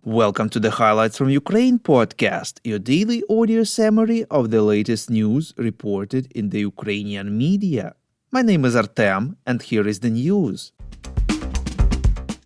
Welcome to the Highlights from Ukraine podcast, your daily audio summary of the latest news reported in the Ukrainian media. My name is Artem, and here is the news.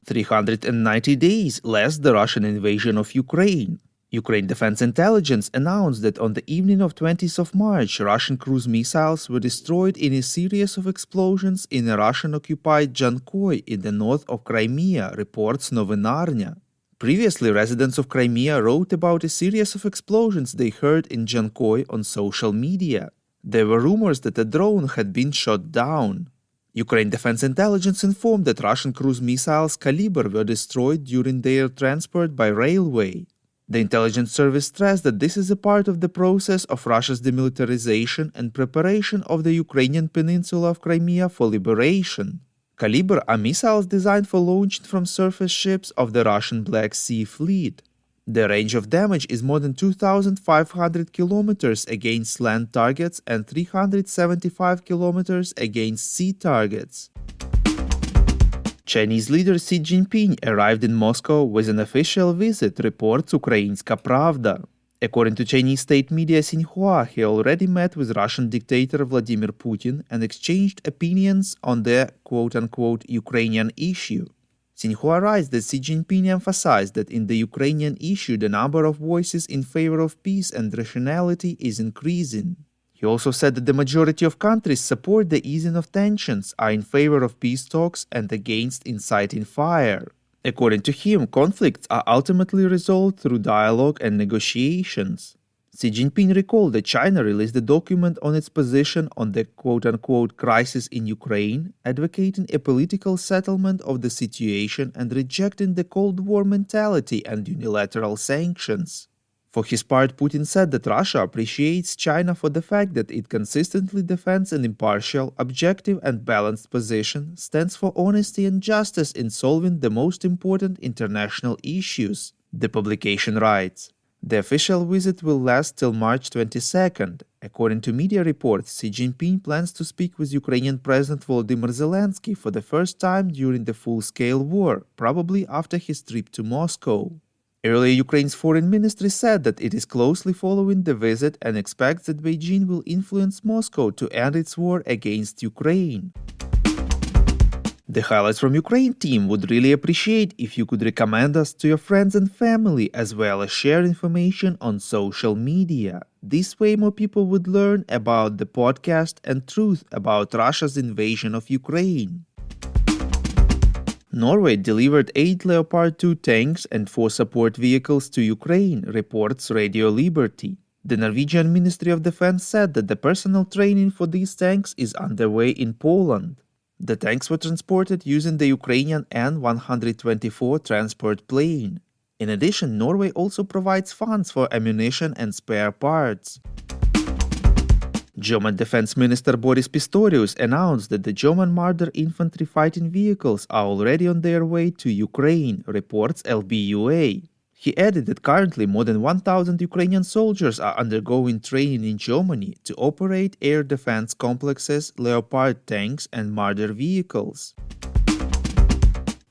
390 days less the Russian invasion of Ukraine. Ukraine Defense Intelligence announced that on the evening of 20th of March, Russian cruise missiles were destroyed in a series of explosions in a Russian-occupied Jankoy in the north of Crimea, reports Novinarnya. Previously, residents of Crimea wrote about a series of explosions they heard in Jankoy on social media. There were rumors that a drone had been shot down. Ukraine Defense Intelligence informed that Russian cruise missiles Kalibr were destroyed during their transport by railway. The intelligence service stressed that this is a part of the process of Russia's demilitarization and preparation of the Ukrainian peninsula of Crimea for liberation. Kalibr are missiles designed for launching from surface ships of the Russian Black Sea Fleet. The range of damage is more than 2,500 kilometers against land targets and 375 kilometers against sea targets. Chinese leader Xi Jinping arrived in Moscow with an official visit, reports Ukrainska Pravda. According to Chinese state media Xinhua, he already met with Russian dictator Vladimir Putin and exchanged opinions on the quote-unquote Ukrainian issue. Xinhua writes that Xi Jinping emphasized that in the Ukrainian issue the number of voices in favor of peace and rationality is increasing. He also said that the majority of countries support the easing of tensions, are in favor of peace talks and against inciting fire. According to him, conflicts are ultimately resolved through dialogue and negotiations. Xi Jinping recalled that China released a document on its position on the quote-unquote crisis in Ukraine, advocating a political settlement of the situation and rejecting the Cold War mentality and unilateral sanctions. For his part, Putin said that Russia appreciates China for the fact that it consistently defends an impartial, objective and balanced position, stands for honesty and justice in solving the most important international issues, the publication writes. The official visit will last till March 22nd. According to media reports, Xi Jinping plans to speak with Ukrainian President Volodymyr Zelensky for the first time during the full-scale war, probably after his trip to Moscow. Earlier, Ukraine's foreign ministry said that it is closely following the visit and expects that Beijing will influence Moscow to end its war against Ukraine. The Highlights from Ukraine team would really appreciate if you could recommend us to your friends and family, as well as share information on social media. This way more people would learn about the podcast and truth about Russia's invasion of Ukraine. Norway delivered 8 Leopard 2 tanks and 4 support vehicles to Ukraine, reports Radio Liberty. The Norwegian Ministry of Defense said that the personnel training for these tanks is underway in Poland. The tanks were transported using the Ukrainian An-124 transport plane. In addition, Norway also provides funds for ammunition and spare parts. German Defense Minister Boris Pistorius announced that the German Marder infantry fighting vehicles are already on their way to Ukraine, reports LBUA. He added that currently more than 1,000 Ukrainian soldiers are undergoing training in Germany to operate air defense complexes, Leopard tanks and Marder vehicles.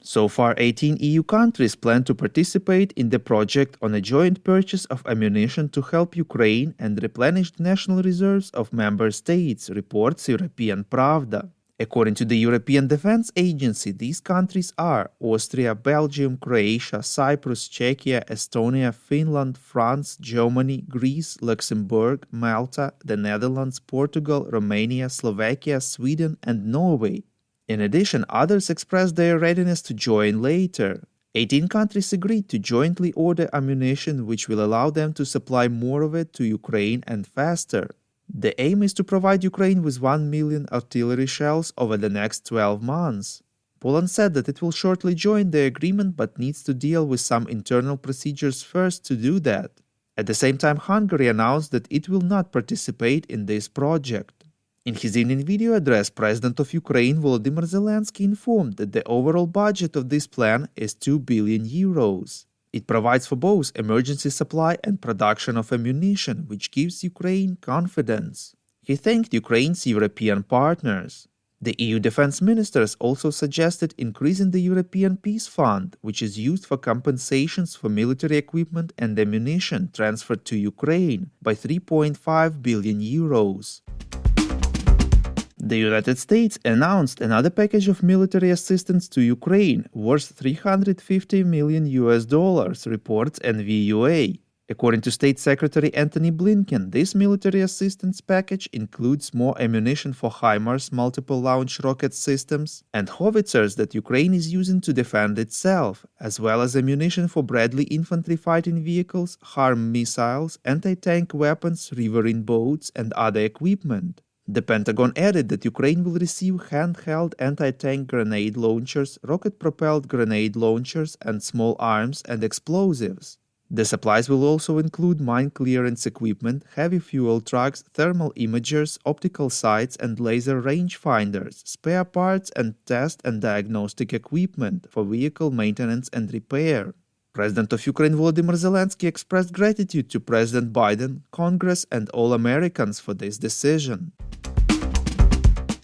So far, 18 EU countries plan to participate in the project on a joint purchase of ammunition to help Ukraine and replenish the national reserves of member states, reports European Pravda. According to the European Defense Agency, these countries are Austria, Belgium, Croatia, Cyprus, Czechia, Estonia, Finland, France, Germany, Greece, Luxembourg, Malta, the Netherlands, Portugal, Romania, Slovakia, Sweden, and Norway. In addition, others expressed their readiness to join later. 18 countries agreed to jointly order ammunition which will allow them to supply more of it to Ukraine and faster. The aim is to provide Ukraine with 1 million artillery shells over the next 12 months. Poland said that it will shortly join the agreement but needs to deal with some internal procedures first to do that. At the same time, Hungary announced that it will not participate in this project. In his evening video address, President of Ukraine Volodymyr Zelensky informed that the overall budget of this plan is 2 billion euros. It provides for both emergency supply and production of ammunition, which gives Ukraine confidence. He thanked Ukraine's European partners. The EU defense ministers also suggested increasing the European Peace Fund, which is used for compensations for military equipment and ammunition transferred to Ukraine, by 3.5 billion euros. The United States announced another package of military assistance to Ukraine worth $350 million, reports NVUA. According to State Secretary Antony Blinken, this military assistance package includes more ammunition for HIMARS multiple launch rocket systems and howitzers that Ukraine is using to defend itself, as well as ammunition for Bradley infantry fighting vehicles, HARM missiles, anti-tank weapons, riverine boats, and other equipment. The Pentagon added that Ukraine will receive handheld anti-tank grenade launchers, rocket-propelled grenade launchers, and small arms and explosives. The supplies will also include mine clearance equipment, heavy fuel trucks, thermal imagers, optical sights, and laser rangefinders, spare parts, and test and diagnostic equipment for vehicle maintenance and repair. President of Ukraine Volodymyr Zelensky expressed gratitude to President Biden, Congress, and all Americans for this decision.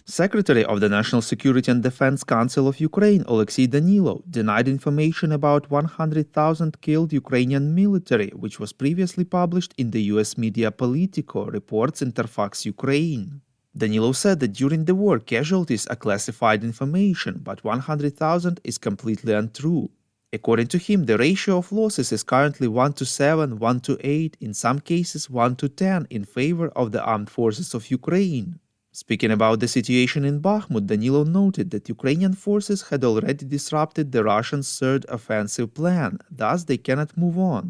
Secretary of the National Security and Defense Council of Ukraine, Oleksiy Danilov, denied information about 100,000 killed Ukrainian military, which was previously published in the US media Politico, reports Interfax Ukraine. Danilov said that during the war, casualties are classified information, but 100,000 is completely untrue. According to him, the ratio of losses is currently 1:7, 1:8, in some cases 1:10 in favor of the armed forces of Ukraine. Speaking about the situation in Bakhmut, Danilov noted that Ukrainian forces had already disrupted the Russians' third offensive plan, thus they cannot move on.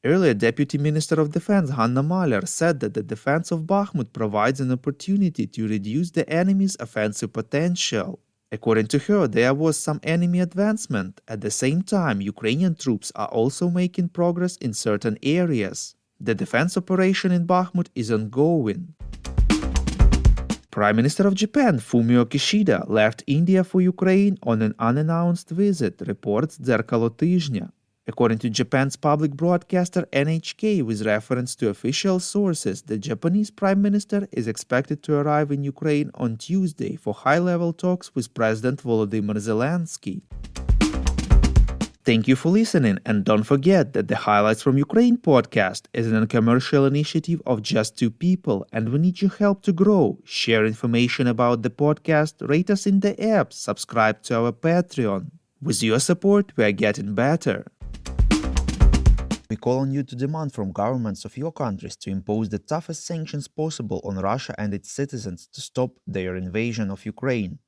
Earlier, Deputy Minister of Defense Hanna Maliar said that the defense of Bakhmut provides an opportunity to reduce the enemy's offensive potential. According to her, there was some enemy advancement. At the same time, Ukrainian troops are also making progress in certain areas. The defense operation in Bakhmut is ongoing. Prime Minister of Japan Fumio Kishida left India for Ukraine on an unannounced visit, reports Дзеркало Тижня. According to Japan's public broadcaster NHK, with reference to official sources, the Japanese Prime Minister is expected to arrive in Ukraine on Tuesday for high-level talks with President Volodymyr Zelensky. Thank you for listening, and don't forget that the Highlights from Ukraine podcast is an uncommercial initiative of just two people, and we need your help to grow. Share information about the podcast, rate us in the app, subscribe to our Patreon. With your support, we are getting better. We call on you to demand from governments of your countries to impose the toughest sanctions possible on Russia and its citizens to stop their invasion of Ukraine.